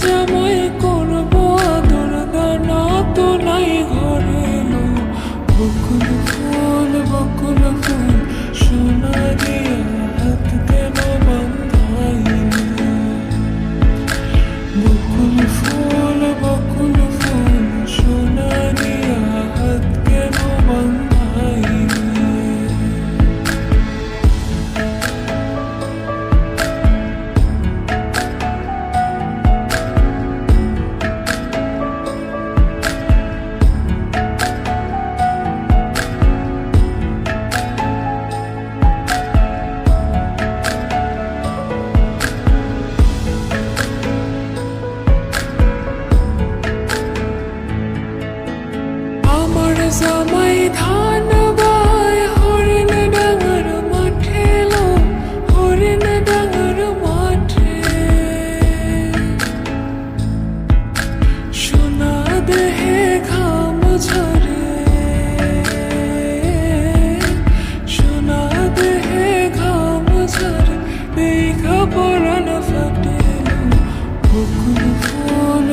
জামাই করবো আদর দানা তো নাই ঘরে এলো বকুল ফুল সোনা দিয়া হাত কেন বান্ধাইলি বকুল ফুল সোনা দিয়া হাত কেন বান্ধাইলি জামাই ধান গায় হরিণ ডাঙর মাঠে এলো হরিণ ডাঙর মাঠে সোনা দেহে ঘাম ঝরে সোনা দেহে ঘাম ঝরে দেখা পরাণ ফাটে বকুল ফুল